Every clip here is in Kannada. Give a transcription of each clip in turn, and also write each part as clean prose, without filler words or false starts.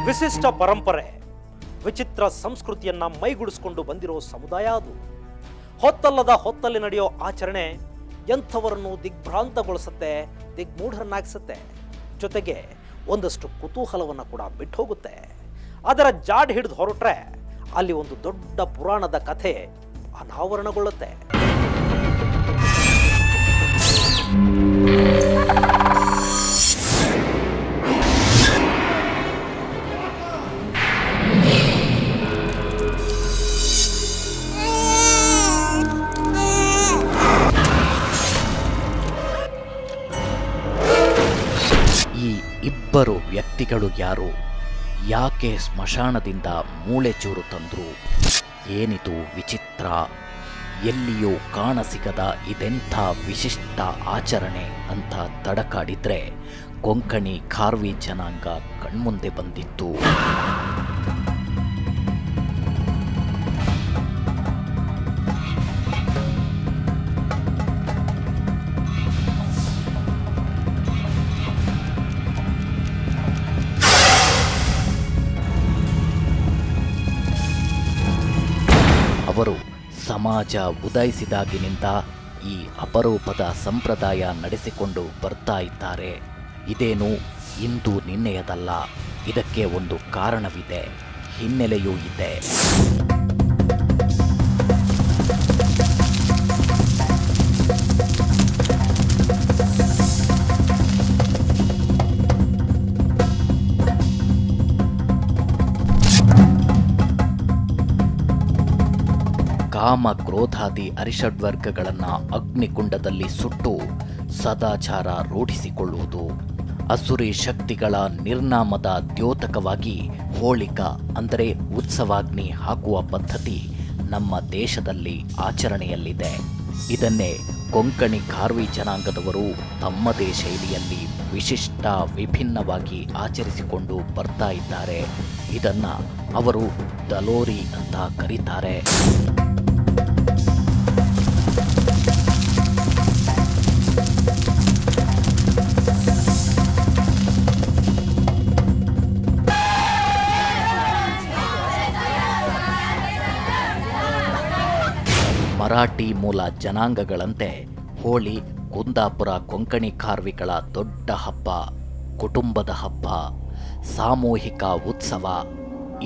ವಿಶಿಷ್ಟ ಪರಂಪರೆ, ವಿಚಿತ್ರ ಸಂಸ್ಕೃತಿಯನ್ನ ಮೈಗೂಡಿಸಿಕೊಂಡು ಬಂದಿರೋ ಸಮುದಾಯ ಅದು. ಹೊತ್ತಲ್ಲದ ಹೊತ್ತಲ್ಲಿ ನಡೆಯೋ ಆಚರಣೆ ಎಂಥವರನ್ನು ದಿಗ್ಭ್ರಾಂತಗೊಳಿಸುತ್ತೆ, ದಿಗ್ಮೂಢರನ್ನಾಗಿಸುತ್ತೆ. ಜೊತೆಗೆ ಒಂದಷ್ಟು ಕುತೂಹಲವನ್ನು ಕೂಡ ಬಿಟ್ಟು ಹೋಗುತ್ತೆ. ಅದರ ಜಾಡ್ ಹಿಡಿದು ಹೊರಟ್ರೆ ಅಲ್ಲಿ ಒಂದು ದೊಡ್ಡ ಪುರಾಣದ ಕಥೆ ಅನಾವರಣಗೊಳ್ಳುತ್ತೆ. ಈ ಇಬ್ಬರು ವ್ಯಕ್ತಿಗಳು ಯಾರು? ಯಾಕೆ ಸ್ಮಶಾನದಿಂದ ಮೂಳೆಚೂರು ತಂದ್ರು? ಏನಿದು ವಿಚಿತ್ರ? ಎಲ್ಲಿಯೂ ಕಾಣಸಿಗದ ಇದೆಂಥ ವಿಶಿಷ್ಟ ಆಚರಣೆ ಅಂತ ತಡಕಾಡಿದ್ರೆ ಕೊಂಕಣಿ ಖಾರ್ವಿ ಜನಾಂಗ ಕಣ್ಮುಂದೆ ಬಂದಿತ್ತು. ಅವರು ಸಮಾಜ ಉದಯಿಸಿದಾಗಿನಿಂದ ಈ ಅಪರೂಪದ ಸಂಪ್ರದಾಯ ನಡೆಸಿಕೊಂಡು ಬರ್ತಾ ಇದ್ದಾರೆ. ಇದೇನು ಇಂದು ನಿನ್ನೆಯದಲ್ಲ. ಇದಕ್ಕೆ ಒಂದು ಕಾರಣವಿದೆ, ಹಿನ್ನೆಲೆಯೂ ಇದೆ. ಕಾಮ ಕ್ರೋಧಾದಿ ಅರಿಷಡ್ವರ್ಗಗಳನ್ನು ಅಗ್ನಿಕುಂಡದಲ್ಲಿ ಸುಟ್ಟು ಸದಾಚಾರ ರೂಢಿಸಿಕೊಳ್ಳುವುದು, ಅಸುರಿ ಶಕ್ತಿಗಳ ನಿರ್ನಾಮದ ದ್ಯೋತಕವಾಗಿ ಹೋಳಿಕ ಅಂದರೆ ಉತ್ಸವಾಗ್ನಿ ಹಾಕುವ ಪದ್ಧತಿ ನಮ್ಮ ದೇಶದಲ್ಲಿ ಆಚರಣೆಯಲ್ಲಿದೆ. ಇದನ್ನೇ ಕೊಂಕಣಿ ಖಾರ್ವಿ ಜನಾಂಗದವರು ತಮ್ಮದೇ ಶೈಲಿಯಲ್ಲಿ ವಿಶಿಷ್ಟ ವಿಭಿನ್ನವಾಗಿ ಆಚರಿಸಿಕೊಂಡು ಬರ್ತಾ ಇದ್ದಾರೆ. ಇದನ್ನು ಅವರು ದಲೋರಿ ಅಂತ ಕರೀತಾರೆ. ಮರಾಠಿ ಮೂಲ ಜನಾಂಗಗಳಂತೆ ಹೋಳಿ ಕುಂದಾಪುರ ಕೊಂಕಣಿ ಖಾರ್ವಿಗಳ ದೊಡ್ಡ ಹಬ್ಬ, ಕುಟುಂಬದ ಹಬ್ಬ, ಸಾಮೂಹಿಕ ಉತ್ಸವ.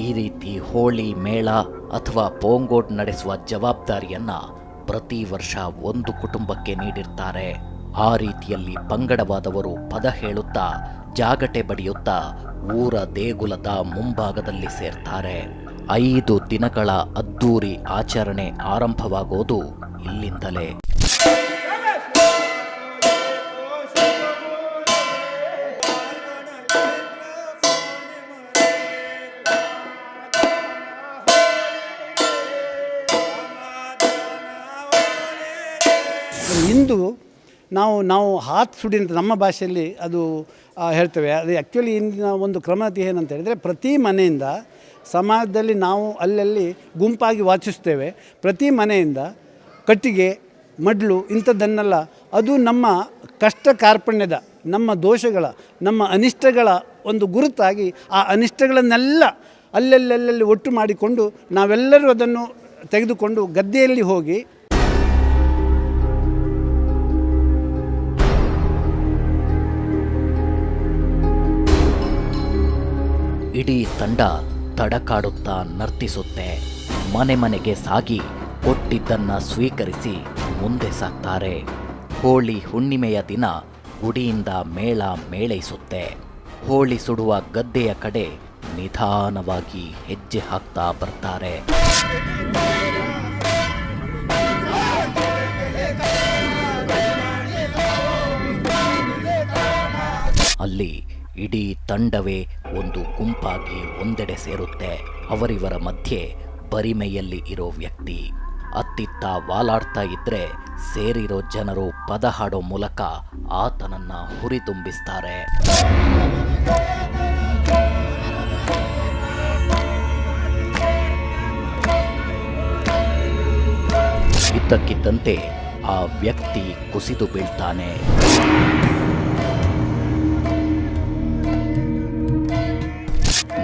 ಈ ರೀತಿ ಹೋಳಿ ಮೇಳ ಅಥವಾ ಪೋಂಗೋಡ್ ನಡೆಸುವ ಜವಾಬ್ದಾರಿಯನ್ನ ಪ್ರತಿ ವರ್ಷ ಒಂದು ಕುಟುಂಬಕ್ಕೆ ನೀಡಿರ್ತಾರೆ. ಆ ರೀತಿಯಲ್ಲಿ ಪಂಗಡವಾದವರು ಪದ ಹೇಳುತ್ತಾ ಜಾಗಟೆ ಬಡಿಯುತ್ತಾ ಊರ ದೇಗುಲದ ಮುಂಭಾಗದಲ್ಲಿ ಸೇರ್ತಾರೆ. 5 ದಿನಗಳ ಅದ್ದೂರಿ ಆಚರಣೆ ಆರಂಭವಾಗೋದು ಇಲ್ಲಿಂದಲೇ. ಇಂದು ನಾವು ಹಾತ್ ಸುಡಿ ಅಂತ ನಮ್ಮ ಭಾಷೆಯಲ್ಲಿ ಅದು ಹೇಳ್ತೇವೆ. ಅದು ಆ್ಯಕ್ಚುಲಿ ಇಂದಿನ ಒಂದು ಕ್ರಮತೆ ಏನಂತ ಹೇಳಿದರೆ, ಪ್ರತಿ ಮನೆಯಿಂದ ಸಮಾಜದಲ್ಲಿ ನಾವು ಅಲ್ಲಲ್ಲಿ ಗುಂಪಾಗಿ ವಾಚಿಸ್ತೇವೆ. ಪ್ರತಿ ಮನೆಯಿಂದ ಕಟ್ಟಿಗೆ ಮಡ್ಲು ಇಂಥದ್ದನ್ನೆಲ್ಲ ಅದು ನಮ್ಮ ಕಷ್ಟ ಕಾರ್ಪಣ್ಯದ, ನಮ್ಮ ದೋಷಗಳ, ನಮ್ಮ ಅನಿಷ್ಟಗಳ ಒಂದು ಗುರುತಾಗಿ ಆ ಅನಿಷ್ಟಗಳನ್ನೆಲ್ಲ ಅಲ್ಲಲ್ಲಿ ಒಟ್ಟು ಮಾಡಿಕೊಂಡು ನಾವೆಲ್ಲರೂ ಅದನ್ನು ತೆಗೆದುಕೊಂಡು ಗದ್ದೆಯಲ್ಲಿ ಹೋಗಿ ಇಡೀ ತಂಡ ತಡಕಾಡುತ್ತಾ ನರ್ತಿಸುತ್ತೆ. ಮನೆ ಮನೆಗೆ ಸಾಗಿ ಕೊಟ್ಟಿದ್ದನ್ನು ಸ್ವೀಕರಿಸಿ ಮುಂದೆ ಸಾಕ್ತಾರೆ. ಹೋಳಿ ಹುಣ್ಣಿಮೆಯ ದಿನ ಗುಡಿಯಿಂದ ಮೇಳ ಮೇಳೈಸುತ್ತೆ. ಹೋಳಿ ಸುಡುವ ಗದ್ದೆಯ ಕಡೆ ನಿಧಾನವಾಗಿ ಹೆಜ್ಜೆ ಹಾಕ್ತಾ ಬರ್ತಾರೆ. ಅಲ್ಲಿ ಇಡೀ ತಂಡವೇ ಒಂದು ಗುಂಪಾಗಿ ಒಂದೆಡೆ ಸೇರುತ್ತೆ. ಅವರಿವರ ಮಧ್ಯೆ ಬರಿಮೈಯಲ್ಲಿ ಇರೋ ವ್ಯಕ್ತಿ ಅತ್ತಿತ್ತ ವಾಲಾಡ್ತಾ ಇದ್ರೆ ಸೇರಿರೋ ಜನರು ಪದ ಹಾಡೋ ಮೂಲಕ ಆತನನ್ನ ಹುರಿದುಂಬಿಸ್ತಾರೆ. ಇದ್ದಕ್ಕಿದ್ದಂತೆ ಆ ವ್ಯಕ್ತಿ ಕುಸಿದು ಬೀಳ್ತಾನೆ.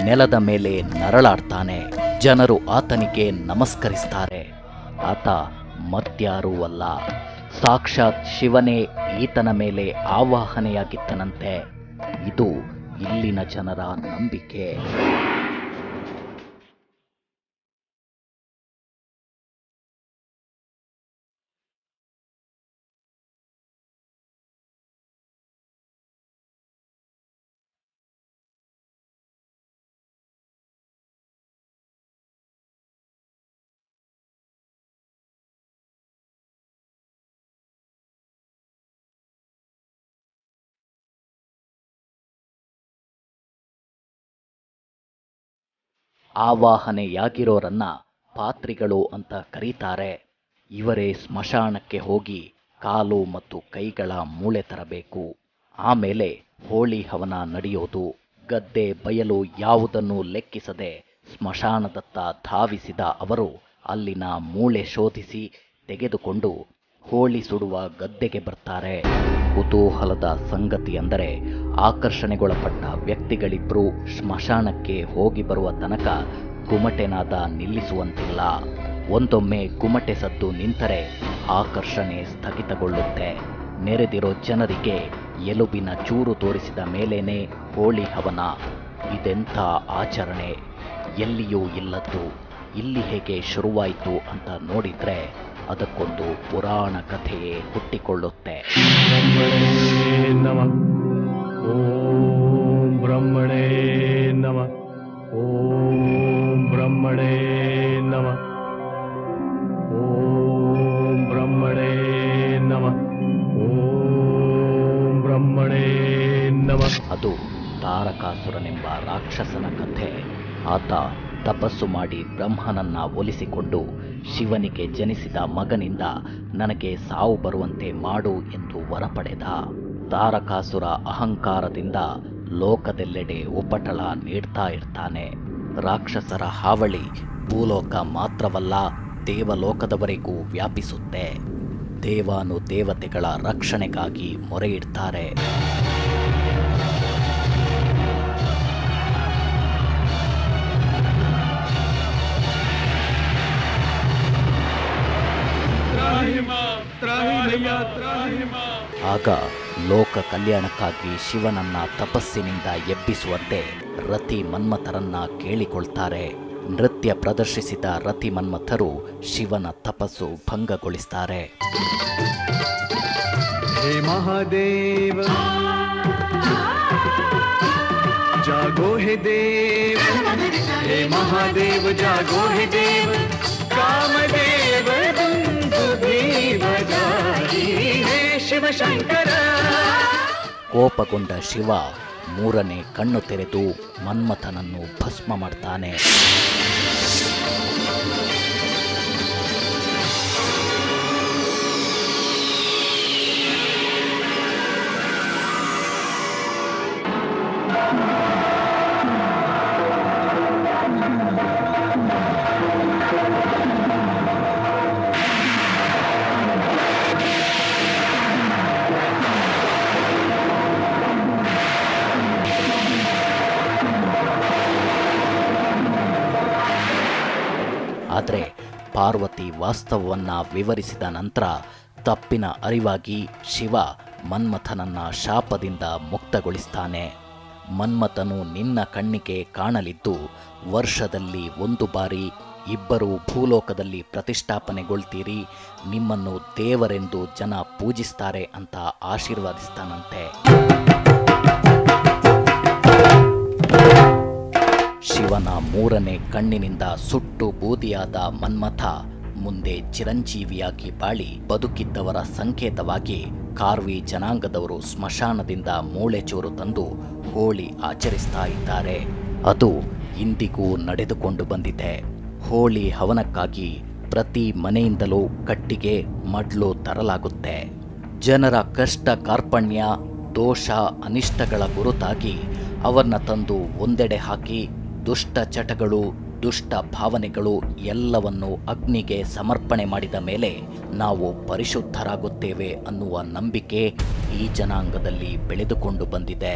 ನೆಲದ ಮೇಲೆ ನರಳಾಡ್ತಾನೆ. ಜನರು ಆತನಿಗೆ ನಮಸ್ಕರಿಸ್ತಾರೆ. ಆತ ಮತ್ಯಾರೂ ಅಲ್ಲ, ಸಾಕ್ಷಾತ್ ಶಿವನೇ ಈತನ ಮೇಲೆ ಆವಾಹನೆಯಾಗಿದ್ದನಂತೆ. ಇದು ಇಲ್ಲಿನ ಜನರ ನಂಬಿಕೆ. ಆವಾಹನೆಯಾಗಿರೋರನ್ನ ಪಾತ್ರಿಗಳು ಅಂತ ಕರೀತಾರೆ. ಇವರೇ ಸ್ಮಶಾನಕ್ಕೆ ಹೋಗಿ ಕಾಲು ಮತ್ತು ಕೈಗಳ ಮೂಳೆ ತರಬೇಕು. ಆಮೇಲೆ ಹೋಳಿ ಹವನ ನಡೆಯೋದು. ಗದ್ದೆ ಬಯಲು ಯಾವುದನ್ನು ಲೆಕ್ಕಿಸದೆ ಸ್ಮಶಾನದತ್ತ ಧಾವಿಸಿದ ಅವರು ಅಲ್ಲಿನ ಮೂಳೆ ಶೋಧಿಸಿ ತೆಗೆದುಕೊಂಡು ಹೋಳಿ ಸುಡುವ ಗದ್ದೆಗೆ ಬರ್ತಾರೆ. ಕುತೂಹಲದ ಸಂಗತಿ ಅಂದರೆ ಆಕರ್ಷಣೆಗೊಳಪಟ್ಟ ವ್ಯಕ್ತಿಗಳಿಬ್ಬರು ಸ್ಮಶಾನಕ್ಕೆ ಹೋಗಿ ಬರುವ ತನಕ ಗುಮಟೆನಾದ ನಿಲ್ಲಿಸುವಂತಿಲ್ಲ. ಒಂದೊಮ್ಮೆ ಗುಮಟೆ ಸದ್ದು ನಿಂತರೆ ಆಕರ್ಷಣೆ ಸ್ಥಗಿತಗೊಳ್ಳುತ್ತೆ. ನೆರೆದಿರೋ ಜನರಿಗೆ ಎಲುಬಿನ ಚೂರು ತೋರಿಸಿದ ಮೇಲೇನೆ ಹೋಳಿ ಹವನ. ಇದೆಂಥ ಆಚರಣೆ, ಎಲ್ಲಿಯೂ ಇಲ್ಲದ್ದು ಇಲ್ಲಿ ಹೇಗೆ ಶುರುವಾಯಿತು ಅಂತ ನೋಡಿದ್ರೆ ಅದಕ್ಕೊಂದು ಪುರಾಣ ಕಥೆಯೇ ಹುಟ್ಟಿಕೊಳ್ಳುತ್ತೆ. ಓಂ ಬ್ರಹ್ಮಣೇ ನಮಃ. ಓಂ ಬ್ರಹ್ಮಣೇ ನಮಃ. ಓಂ ಬ್ರಹ್ಮಣೇ ನಮಃ. ಓಂ ಬ್ರಹ್ಮಣೇ ನಮಃ. ಅದು ತಾರಕಾಸುರನೆಂಬ ರಾಕ್ಷಸನ ಕಥೆ. ಆತ ತಪಸ್ಸು ಮಾಡಿ ಬ್ರಹ್ಮನನ್ನ ಒಲಿಸಿಕೊಂಡು ಶಿವನಿಗೆ ಜನಿಸಿದ ಮಗನಿಂದ ನನಗೆ ಸಾವು ಬರುವಂತೆ ಮಾಡು ಎಂದು ವರ ಪಡೆದ. ತಾರಕಾಸುರ ಅಹಂಕಾರದಿಂದ ಲೋಕದೆಲ್ಲೆಡೆ ಉಪಟಳ ನೀಡ್ತಾ ಇರ್ತಾನೆ. ರಾಕ್ಷಸರ ಹಾವಳಿ ಭೂಲೋಕ ಮಾತ್ರವಲ್ಲ, ದೇವಲೋಕದವರೆಗೂ ವ್ಯಾಪಿಸುತ್ತೆ. ದೇವಾನು ದೇವತೆಗಳ ರಕ್ಷಣೆಗಾಗಿ ಮೊರೆಯಿಡ್ತಾರೆ. ಆಗ ಲೋಕ ಕಲ್ಯಾಣಕ್ಕಾಗಿ ಶಿವನನ್ನ ತಪಸ್ಸಿನಿಂದ ಎಬ್ಬಿಸುವಂತೆ ರತಿ ಮನ್ಮಥರನ್ನ ಕೇಳಿಕೊಳ್ತಾರೆ. ನೃತ್ಯ ಪ್ರದರ್ಶಿಸಿದ ರತಿ ಮನ್ಮಥರು ಶಿವನ ತಪಸ್ಸು ಭಂಗಗೊಳಿಸ್ತಾರೆ. ಹೇ ಮಹಾದೇವ ಜಾಗೋ ಹೇ ದೇವ, ಹೇ ಮಹಾದೇವ ಜಾಗೋ ಹೇ ದೇವ, ಕಾಮದೇವ ಶಿವಶಂಕರ. ಕೋಪಗೊಂಡ ಶಿವ ಮೂರನೇ ಕಣ್ಣು ತೆರೆದು ಮನ್ಮಥನನ್ನು ಭಸ್ಮ ಮಾಡ್ತಾನೆ. ಆದರೆ ಪಾರ್ವತಿ ವಾಸ್ತವವನ್ನು ವಿವರಿಸಿದ ನಂತರ ತಪ್ಪಿನ ಅರಿವಾಗಿ ಶಿವ ಮನ್ಮಥನನ್ನ ಶಾಪದಿಂದ ಮುಕ್ತಗೊಳಿಸ್ತಾನೆ. ಮನ್ಮಥನು ನಿನ್ನ ಕಣ್ಣಿಗೆ ಕಾಣಲಿದ್ದು ವರ್ಷದಲ್ಲಿ ಒಂದು ಬಾರಿ ಇಬ್ಬರು ಭೂಲೋಕದಲ್ಲಿ ಪ್ರತಿಷ್ಠಾಪನೆಗೊಳ್ತೀರಿ, ನಿಮ್ಮನ್ನು ದೇವರೆಂದು ಜನ ಪೂಜಿಸ್ತಾರೆ ಅಂತ ಆಶೀರ್ವದಿಸ್ತಾನಂತೆ. ಶಿವನ ಮೂರನೇ ಕಣ್ಣಿನಿಂದ ಸುಟ್ಟು ಬೂದಿಯಾದ ಮನ್ಮಥ ಮುಂದೆ ಚಿರಂಜೀವಿಯಾಗಿ ಬಾಳಿ ಬದುಕಿದ್ದವರ ಸಂಕೇತವಾಗಿ ಕಾರ್ವಿ ಜನಾಂಗದವರು ಸ್ಮಶಾನದಿಂದ ಮೂಳೆಚೂರು ತಂದು ಹೋಳಿ ಆಚರಿಸ್ತಾ ಇದ್ದಾರೆ. ಅದು ಇಂದಿಗೂ ನಡೆದುಕೊಂಡು ಬಂದಿದೆ. ಹೋಳಿ ಹವನಕ್ಕಾಗಿ ಪ್ರತಿ ಮನೆಯಿಂದಲೂ ಕಟ್ಟಿಗೆ ಮಡ್ಲು ತರಲಾಗುತ್ತೆ. ಜನರ ಕಷ್ಟ ಕಾರ್ಪಣ್ಯ ದೋಷ ಅನಿಷ್ಟಗಳ ಗುರುತಾಗಿ ಅವರನ್ನ ತಂದು ಒಂದೆಡೆ ಹಾಕಿ ದುಷ್ಟ ಚಟಗಳು ದುಷ್ಟ ಭಾವನೆಗಳು ಎಲ್ಲವನ್ನು ಅಗ್ನಿಗೆ ಸಮರ್ಪಣೆ ಮಾಡಿದ ಮೇಲೆ ನಾವು ಪರಿಶುದ್ಧರಾಗುತ್ತೇವೆ ಅನ್ನುವ ನಂಬಿಕೆ ಈ ಜನಾಂಗದಲ್ಲಿ ಬೆಳೆದುಕೊಂಡು ಬಂದಿದೆ.